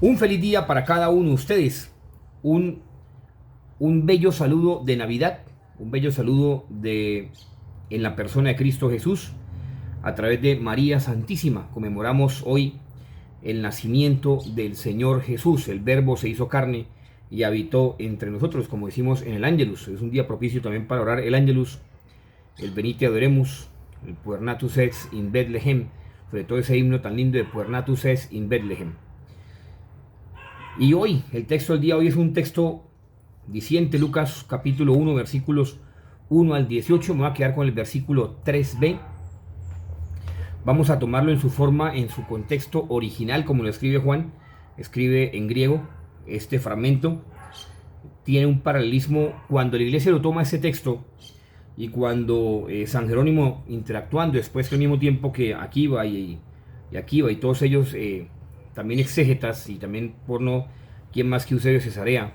Un feliz día para cada uno de ustedes. Un, un bello saludo de Navidad, un bello saludo en la persona de Cristo Jesús. A través de María Santísima conmemoramos hoy el nacimiento del Señor Jesús. El Verbo se hizo carne y habitó entre nosotros, como decimos en el Ángelus. Es un día propicio también para orar el Ángelus, el Venite Adoremus, el Puernatus es in Bethlehem, sobre todo ese himno tan lindo de Puernatus es in Bethlehem. Y hoy, el texto del día de hoy es un texto diciente, Lucas capítulo 1, versículos 1 al 18. Me voy a quedar con el versículo 3b. Vamos a tomarlo en su forma, en su contexto original, como lo escribe Juan. Escribe en griego este fragmento. Tiene un paralelismo cuando la iglesia lo toma ese texto y cuando San Jerónimo interactuando después que al mismo tiempo que Akiva y Akiva y todos ellos también exégetas, y también por no quién más que Eusebio Cesarea,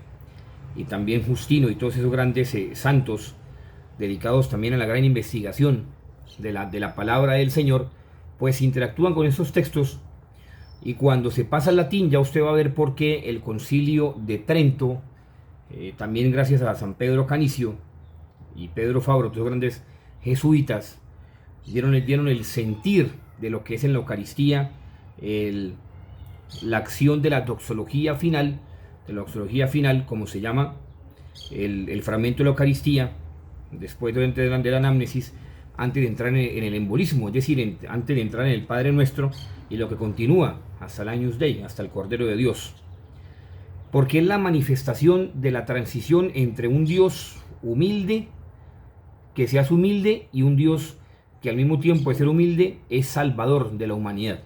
y también Justino y todos esos grandes santos dedicados también a la gran investigación de la palabra del Señor, pues interactúan con esos textos. Y cuando se pasa al latín ya usted va a ver por qué el concilio de Trento, también gracias a San Pedro Canicio y Pedro Fabro, todos grandes jesuitas, dieron el sentir de lo que es en la Eucaristía la acción de la doxología final, como se llama el fragmento de la Eucaristía, después de la anamnesis, antes de entrar en el embolismo, es decir, antes de entrar en el Padre Nuestro, y lo que continúa hasta el Agnus Dei, hasta el Cordero de Dios. Porque es la manifestación de la transición entre un Dios humilde, que se hace humilde, y un Dios que al mismo tiempo de ser humilde es salvador de la humanidad.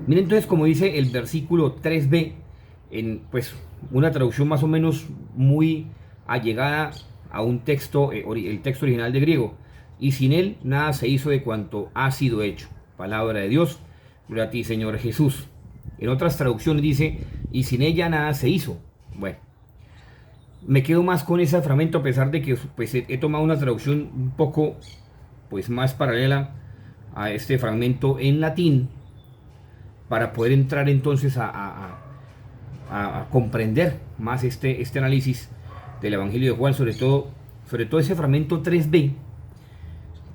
Miren entonces como dice el versículo 3b, en pues una traducción más o menos muy allegada a un texto, el texto original de griego. Y sin él nada se hizo de cuanto ha sido hecho. Palabra de Dios, gloria a ti Señor Jesús. En otras traducciones dice, y sin ella nada se hizo. Bueno, me quedo más con ese fragmento, a pesar de que pues, he tomado una traducción un poco pues más paralela a este fragmento en latín, para poder entrar entonces a comprender más este análisis del Evangelio de Juan, sobre todo ese fragmento 3b,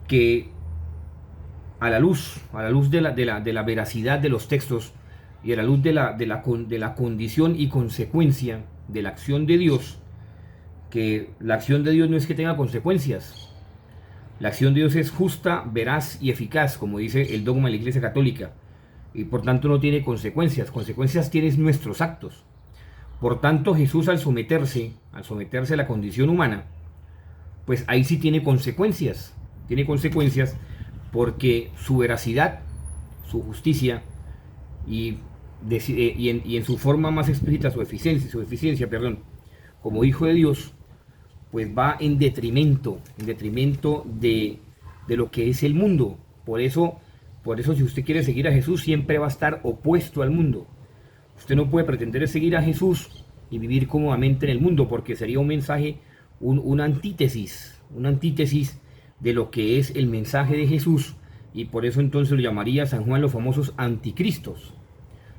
que a la luz de la veracidad de los textos y a la luz de la condición y consecuencia de la acción de Dios, que la acción de Dios no es que tenga consecuencias. La acción de Dios es justa, veraz y eficaz, como dice el dogma de la Iglesia Católica, y por tanto no tiene consecuencias. Consecuencias tienen nuestros actos. Por tanto, Jesús al someterse a la condición humana, pues ahí sí tiene consecuencias. Tiene consecuencias porque su veracidad, su justicia y en su forma más explícita su eficiencia, como Hijo de Dios, pues va en detrimento de lo que es el mundo. Por eso, si usted quiere seguir a Jesús, siempre va a estar opuesto al mundo. Usted no puede pretender seguir a Jesús y vivir cómodamente en el mundo, porque sería un mensaje, una antítesis de lo que es el mensaje de Jesús. Y por eso entonces lo llamaría San Juan los famosos anticristos,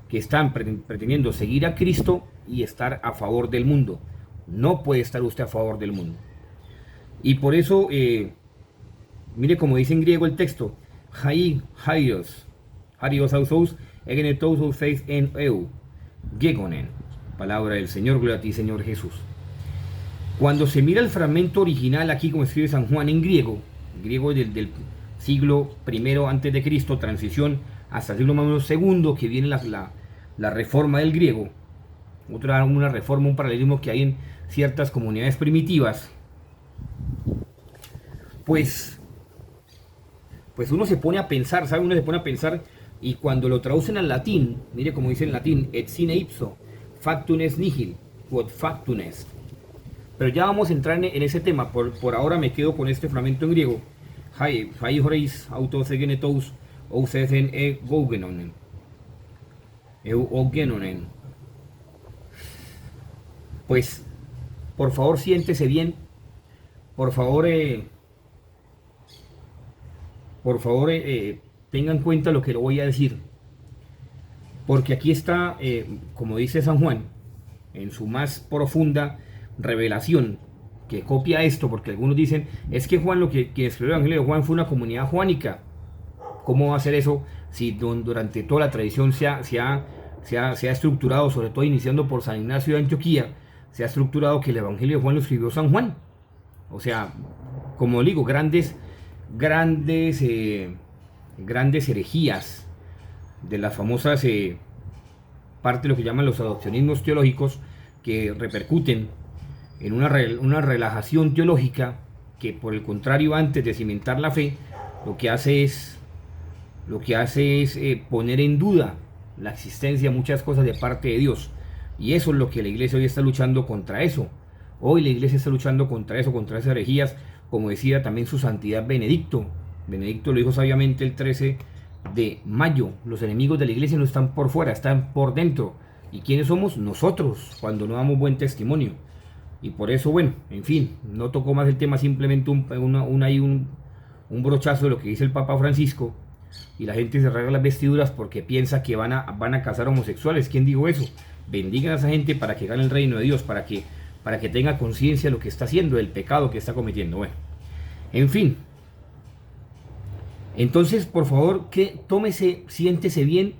que están pretendiendo seguir a Cristo y estar a favor del mundo. No puede estar usted a favor del mundo. Y por eso, mire como dice en griego el texto, Haios ausos, egenetos faith en eu, gegonen. Palabra del Señor, gloria a ti Señor Jesús. Cuando se mira el fragmento original aquí, como escribe San Juan en griego del siglo I antes de Cristo, transición hasta el siglo más o menos segundo, que viene la reforma del griego, una reforma, un paralelismo que hay en ciertas comunidades primitivas, pues uno se pone a pensar, ¿sabe? Uno se pone a pensar, y cuando lo traducen al latín, mire como dice en latín, et sine ipso, factum est nihil, quod factum est. Pero ya vamos a entrar en ese tema. Por ahora me quedo con este fragmento en griego. Hai horeis autos egenetos ousethen e gougenonen. Eugenonen. Pues, por favor, siéntese bien. Por favor, tengan en cuenta lo que le voy a decir. Porque aquí está, como dice San Juan, en su más profunda revelación, que copia esto, porque algunos dicen, es que Juan, lo que escribió el Evangelio de Juan fue una comunidad juánica. ¿Cómo va a ser eso si durante toda la tradición se ha estructurado, sobre todo iniciando por San Ignacio de Antioquía, se ha estructurado que el Evangelio de Juan lo escribió San Juan? O sea, como digo, grandes herejías de las famosas parte de lo que llaman los adopcionismos teológicos, que repercuten en una relajación teológica que, por el contrario, antes de cimentar la fe, lo que hace es poner en duda la existencia de muchas cosas de parte de Dios. Y eso es lo que la iglesia hoy está luchando contra eso. Hoy la iglesia está luchando contra eso, contra esas herejías, como decía también su santidad Benedicto. Benedicto lo dijo sabiamente el 13 de mayo. Los enemigos de la iglesia no están por fuera, están por dentro. ¿Y quiénes somos? Nosotros, cuando no damos buen testimonio. Y por eso, bueno, en fin, no tocó más el tema, simplemente un brochazo de lo que dice el Papa Francisco. Y la gente se rasga las vestiduras porque piensa que van a casar homosexuales. ¿Quién dijo eso? Bendigan a esa gente para que gane el reino de Dios, para que tenga conciencia de lo que está haciendo, del pecado que está cometiendo. Bueno, en fin. Entonces, por favor, tómese, siéntese bien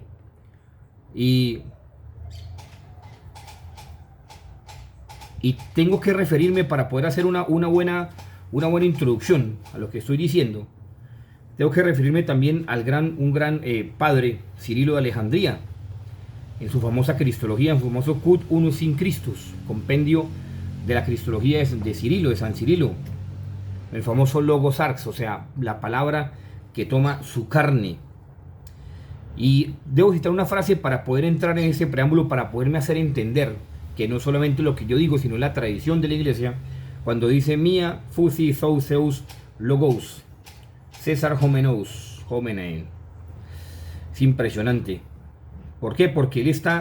y tengo que referirme para poder hacer una buena introducción a lo que estoy diciendo. Tengo que referirme también al un gran padre, Cirilo de Alejandría, en su famosa Cristología, en su famoso Cut Unus in Christus, compendio de la Cristología de Cirilo, de San Cirilo, el famoso Logos Sarx, o sea, la palabra que toma su carne. Y debo citar una frase para poder entrar en ese preámbulo, para poderme hacer entender que no solamente lo que yo digo, sino la tradición de la iglesia, cuando dice Mia fusi Zeus Logos César Homenos Homenein. Es impresionante. ¿Por qué? Porque él está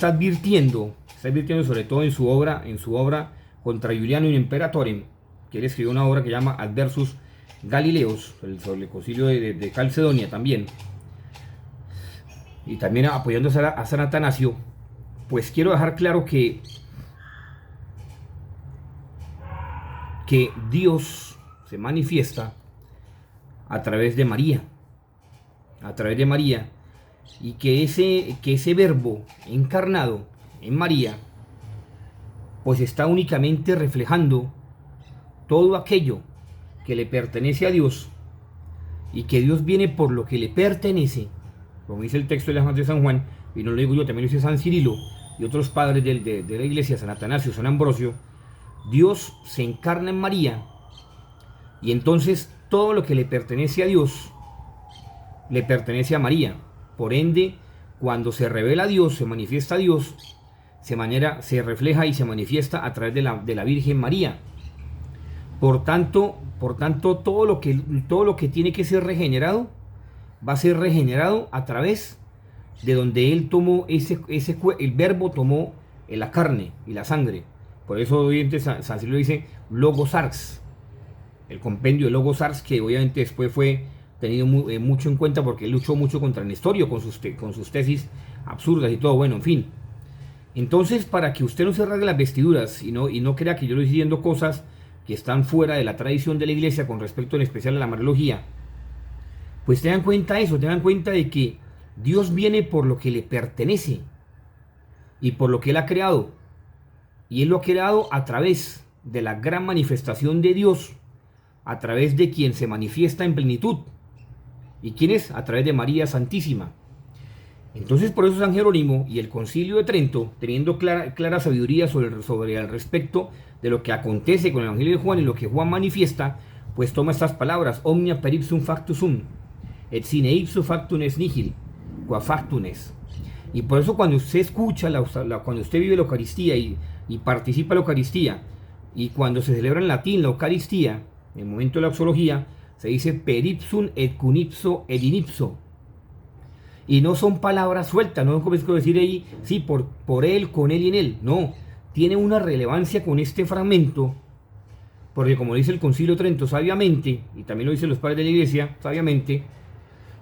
advirtiendo sobre todo en su obra contra Juliano in Imperatorem, que él escribió una obra que llama Adversus Galileos, sobre el concilio de Calcedonia también, y también apoyándose a San Atanasio. Pues quiero dejar claro que Dios se manifiesta a través de María, y que ese verbo encarnado en María, pues está únicamente reflejando todo aquello que le pertenece a Dios, y que Dios viene por lo que le pertenece, como dice el texto de San Juan, y no lo digo yo, también lo dice San Cirilo y otros padres de la iglesia, San Atanasio, San Ambrosio. Dios se encarna en María, y entonces todo lo que le pertenece a Dios le pertenece a María. Por ende, cuando se revela a Dios, se manifiesta a Dios, se refleja y se manifiesta a través de la Virgen María. Por tanto, todo lo que tiene que ser regenerado va a ser regenerado a través de donde él tomó el verbo tomó la carne y la sangre. Por eso obviamente San Cirilo dice Logos Ars, el compendio de Logos Ars, que obviamente después fue tenido mucho en cuenta porque él luchó mucho contra Nestorio con sus tesis absurdas y todo. Bueno, en fin. Entonces, para que usted no se rasgue las vestiduras y no crea que yo le estoy diciendo cosas que están fuera de la tradición de la iglesia con respecto en especial a la Mariología, pues tengan cuenta de que Dios viene por lo que le pertenece y por lo que Él ha creado. Y Él lo ha creado a través de la gran manifestación de Dios, a través de quien se manifiesta en plenitud. ¿Y quién es? A través de María Santísima. Entonces, por eso San Jerónimo y el Concilio de Trento, teniendo clara sabiduría sobre el respecto de lo que acontece con el Evangelio de Juan y lo que Juan manifiesta, pues toma estas palabras: omnia per ipsum factus sum, et sine ipsum factum es nihil, qua factum es. Y por eso cuando usted escucha, cuando usted vive la Eucaristía y participa en la Eucaristía, y cuando se celebra en latín la Eucaristía, en el momento de la doxología, se dice per ipsum et cum ipso et in ipso. Y no son palabras sueltas, no es como decir ahí, sí, por él, con él y en él. No, tiene una relevancia con este fragmento, porque como dice el Concilio de Trento sabiamente, y también lo dicen los padres de la Iglesia sabiamente,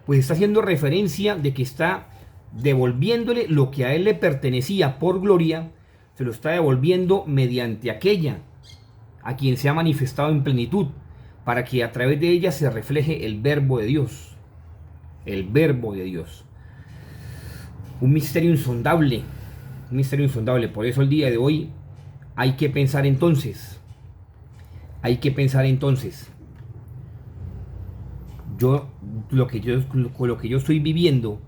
pues está haciendo referencia de que está devolviéndole lo que a él le pertenecía por gloria, se lo está devolviendo mediante aquella a quien se ha manifestado en plenitud, para que a través de ella se refleje el verbo de Dios. El verbo de Dios. Un misterio insondable. Un misterio insondable. Por eso el día de hoy hay que pensar entonces. Hay que pensar entonces. Lo que yo estoy viviendo,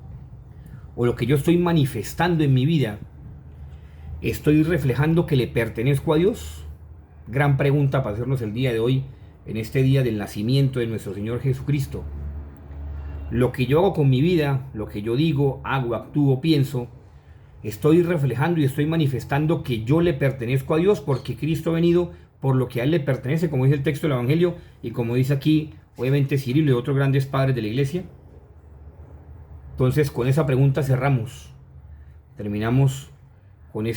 o lo que yo estoy manifestando en mi vida, ¿estoy reflejando que le pertenezco a Dios? Gran pregunta para hacernos el día de hoy, en este día del nacimiento de nuestro Señor Jesucristo. Lo que yo hago con mi vida, lo que yo digo, hago, actúo, pienso, estoy reflejando y estoy manifestando que yo le pertenezco a Dios, porque Cristo ha venido por lo que a Él le pertenece, como dice el texto del Evangelio, y como dice aquí, obviamente, Cirilo y otros grandes padres de la iglesia. Entonces, con esa pregunta cerramos. Terminamos con el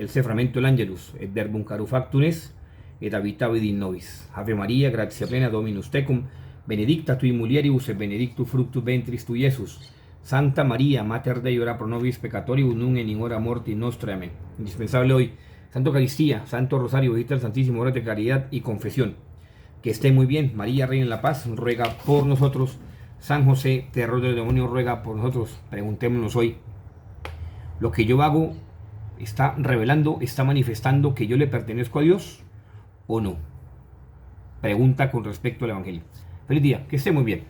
Seframento el Angelus, et verbum carum est, et habitavit in nobis. Ave Maria, gratia plena, Dominus tecum, benedicta tui mulieribus, et benedictus fructus ventris tui, Iesus. Santa María, Mater Dei, ora pro nobis peccatoribus, nunc et in hora mortis nostre. Amén. Indispensable hoy, Santo Eucaristía, Santo Rosario, visita al Santísimo, hora de caridad y confesión. Que esté muy bien. María, Reina de la Paz, ruega por nosotros. San José, terror del demonio, ruega por nosotros. Preguntémonos hoy, ¿lo que yo hago está revelando, está manifestando que yo le pertenezco a Dios o no? Pregunta con respecto al Evangelio. Feliz día, que esté muy bien.